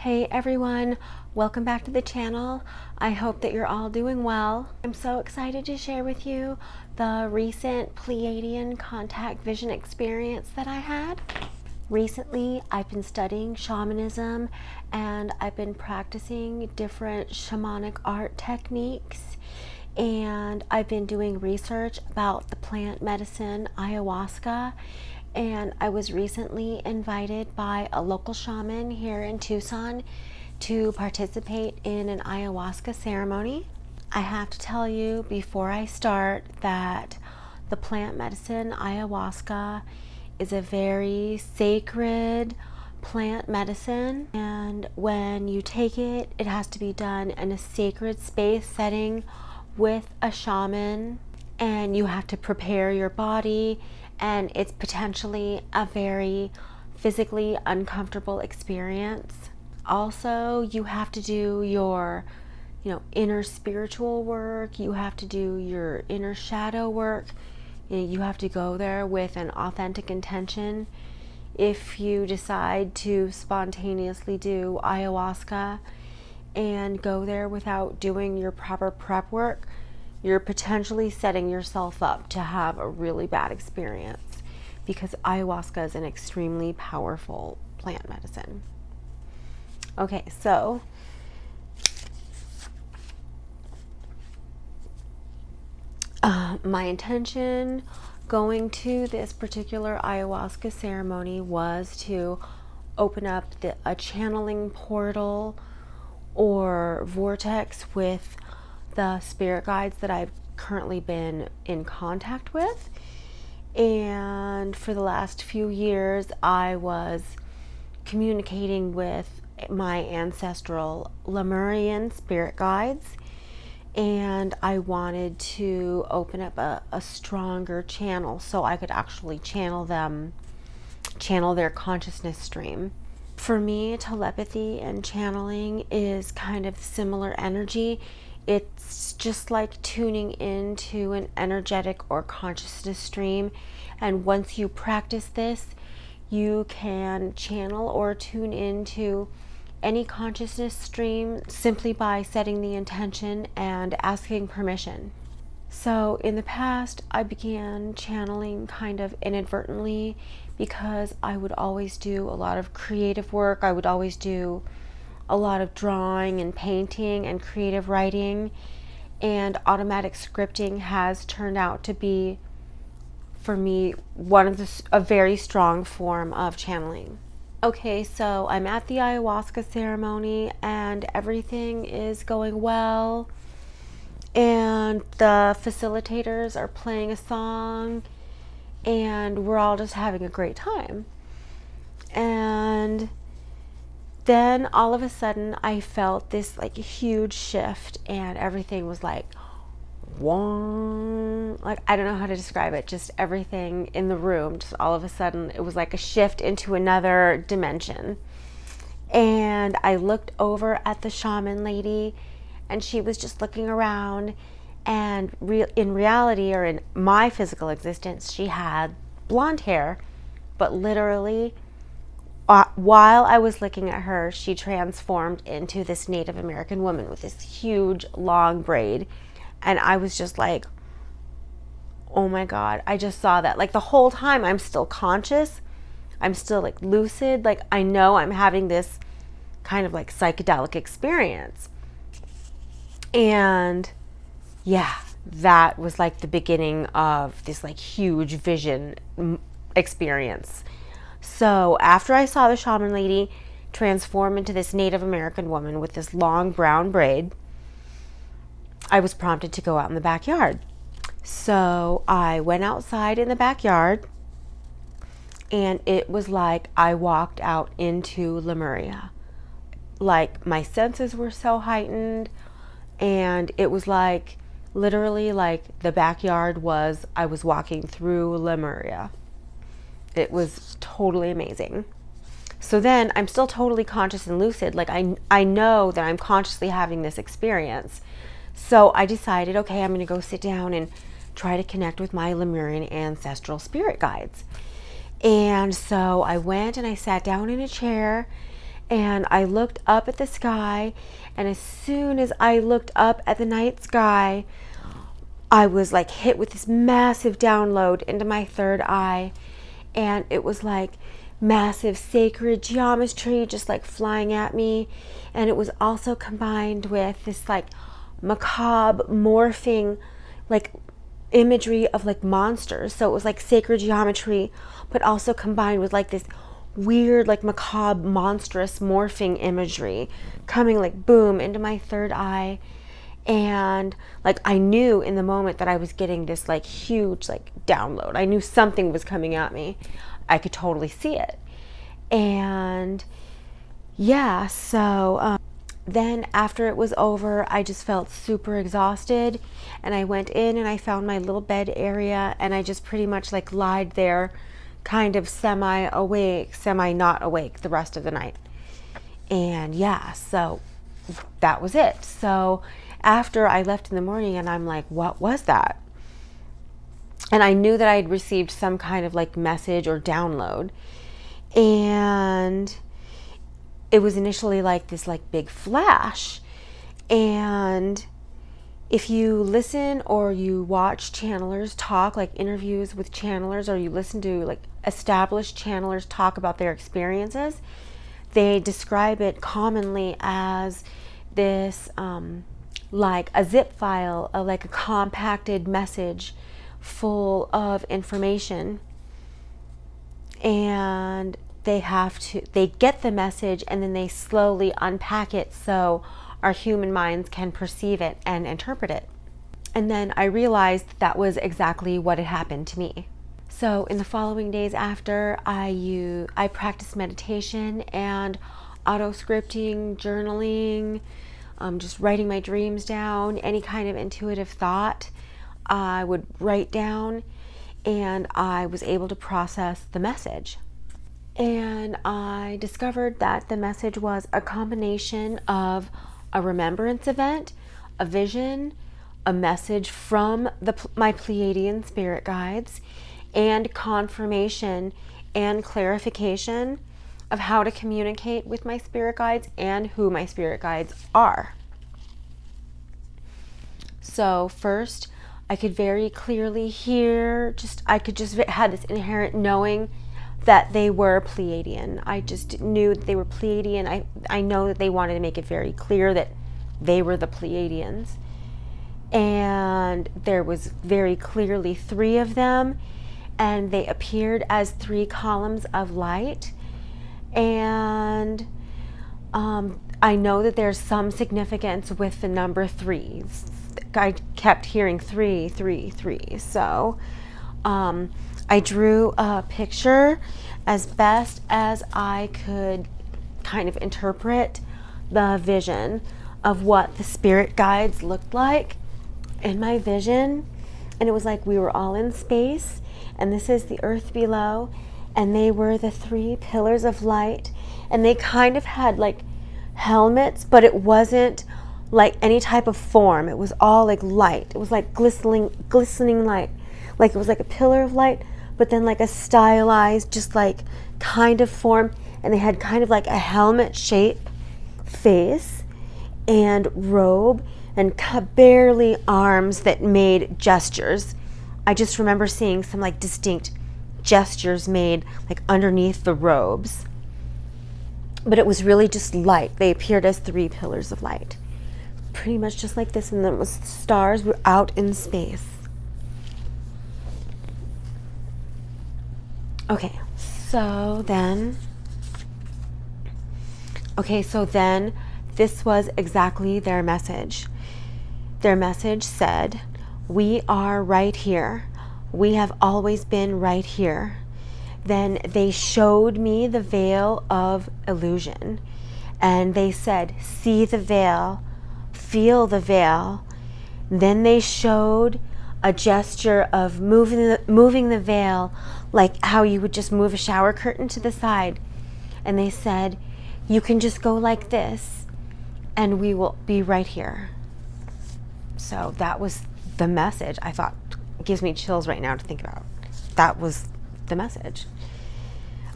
Hey everyone, welcome back to the channel. I hope that you're all doing well. I'm so excited to share with you the recent Pleiadian contact vision experience that I had. Recently, I've been studying shamanism and I've been practicing different shamanic art techniques, and I've been doing research about the plant medicine ayahuasca. And I was recently invited by a local shaman here in Tucson to participate in an ayahuasca ceremony. I have to tell you before I start that the plant medicine ayahuasca is a very sacred plant medicine, and when you take it, it has to be done in a sacred space setting with a shaman, and you have to prepare your body, and it's potentially a very physically uncomfortable experience. Also, you have to do your inner spiritual work. You have to do your inner shadow work. You have to go there with an authentic intention. If you decide to spontaneously do ayahuasca and go there without doing your proper prep work, you're potentially setting yourself up to have a really bad experience, because ayahuasca is an extremely powerful plant medicine. Okay, so my intention going to this particular ayahuasca ceremony was to open up a channeling portal or vortex with the spirit guides that I've currently been in contact with. And for the last few years, I was communicating with my ancestral Lemurian spirit guides, and I wanted to open up a stronger channel so I could actually channel their consciousness stream. For me, telepathy and channeling is kind of similar energy. It's just like tuning into an energetic or consciousness stream, and once you practice this, you can channel or tune into any consciousness stream simply by setting the intention and asking permission. So in the past, I began channeling kind of inadvertently because I would always do a lot of creative work. I would always do a lot of drawing and painting and creative writing, and automatic scripting has turned out to be, for me, a very strong form of channeling. Okay, so I'm at the ayahuasca ceremony and everything is going well, and the facilitators are playing a song and we're all just having a great time. And then all of a sudden I felt this like huge shift, and everything was like wong, like I don't know how to describe it, just everything in the room, just all of a sudden it was like a shift into another dimension. And I looked over at the shaman lady, and she was just looking around, and in reality, or in my physical existence, she had blonde hair, but literally while I was looking at her, she transformed into this Native American woman with this huge long braid. And I was just like, oh my God, I just saw that. Like the whole time I'm still conscious. I'm still like lucid. Like I know I'm having this kind of like psychedelic experience. And yeah, that was like the beginning of this like huge vision experience. So after I saw the shaman lady transform into this Native American woman with this long brown braid, I was prompted to go out in the backyard. So I went outside in the backyard, and it was like I walked out into Lemuria. Like my senses were so heightened, and it was like literally like the backyard was, I was walking through Lemuria. It was totally amazing. So then I'm still totally conscious and lucid. Like I know that I'm consciously having this experience. So I decided, okay, I'm going to go sit down and try to connect with my Lemurian ancestral spirit guides. And so I went and I sat down in a chair, And I looked up at the sky, and as soon as I looked up at the night sky, I was like hit with this massive download into my third eye. And it was like massive sacred geometry just like flying at me. And it was also combined with this like macabre morphing like imagery of like monsters. So it was like sacred geometry, but also combined with like this weird like macabre monstrous morphing imagery coming like boom into my third eye. And like I knew in the moment that I was getting this like huge like download. I knew something was coming at me. I could totally see it. And yeah, so then after it was over, I just felt super exhausted, and I went in and I found my little bed area, and I just pretty much like lied there, kind of semi awake, semi not awake the rest of the night. And yeah, so that was it. So after I left in the morning, and I'm like, what was that? And I knew that I had received some kind of like message or download. And it was initially like this like big flash. And if you listen or you watch channelers talk, like interviews with channelers, or you listen to like established channelers talk about their experiences, they describe it commonly as this like a zip file, like a compacted message full of information. And they get the message, and then they slowly unpack it so our human minds can perceive it and interpret it. And then I realized that was exactly what had happened to me. So in the following days after, I practiced meditation and auto-scripting, journaling, just writing my dreams down, any kind of intuitive thought I would write down, and I was able to process the message. And I discovered that the message was a combination of a remembrance event, a vision, a message from my Pleiadian spirit guides, and confirmation and clarification of how to communicate with my spirit guides and who my spirit guides are. So first, I could very clearly hear, I could just had this inherent knowing that they were Pleiadian. I just knew that they were Pleiadian. I know that they wanted to make it very clear that they were the Pleiadians. And there was very clearly 3 of them, and they appeared as 3 columns of light. And I know that there's some significance with the number 3. I kept hearing 3, 3, 3. So I drew a picture as best as I could kind of interpret the vision of what the spirit guides looked like in my vision. And it was like we were all in space, and this is the earth below, and they were the 3 pillars of light, and they kind of had like helmets, but it wasn't like any type of form. It was all like light. It was like glistening light. Like it was like a pillar of light, but then like a stylized, just like kind of form. And they had kind of like a helmet shaped face and robe, and barely arms that made gestures. I just remember seeing some like distinct gestures made like underneath the robes. But it was really just light. They appeared as 3 pillars of light. Pretty much just like this, and then it was stars were out in space. Okay, so then this was exactly their message. Their message said, we are right here. We have always been right here. Then they showed me the veil of illusion, and they said, see the veil, feel the veil. Then they showed a gesture of moving the veil, like how you would just move a shower curtain to the side. And they said, you can just go like this, and we will be right here. So that was the message. I thought, it gives me chills right now to think about. That was the message.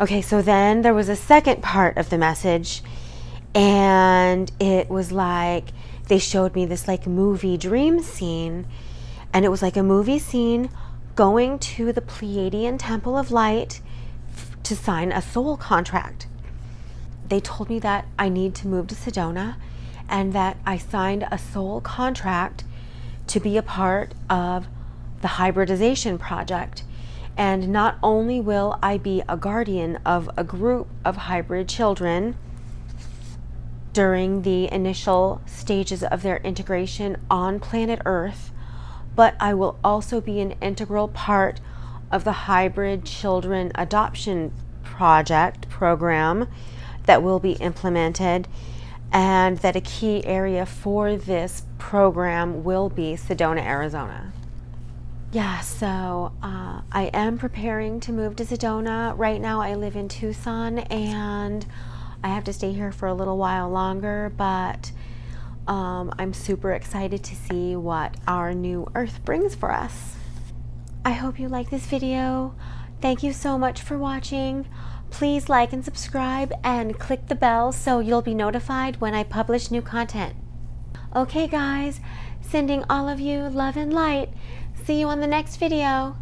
Okay, so then there was a second part of the message, And it was like they showed me this like movie dream scene, and it was like a movie scene going to the Pleiadian Temple of Light to sign a soul contract. They told me that I need to move to Sedona and that I signed a soul contract to be a part of the hybridization project. And not only will I be a guardian of a group of hybrid children during the initial stages of their integration on planet Earth, but I will also be an integral part of the hybrid children adoption program that will be implemented, and that a key area for this program will be Sedona, Arizona. Yeah, so I am preparing to move to Sedona. Right now I live in Tucson and I have to stay here for a little while longer, but I'm super excited to see what our new Earth brings for us. I hope you like this video. Thank you so much for watching. Please like and subscribe and click the bell so you'll be notified when I publish new content. Okay guys, sending all of you love and light. See you on the next video.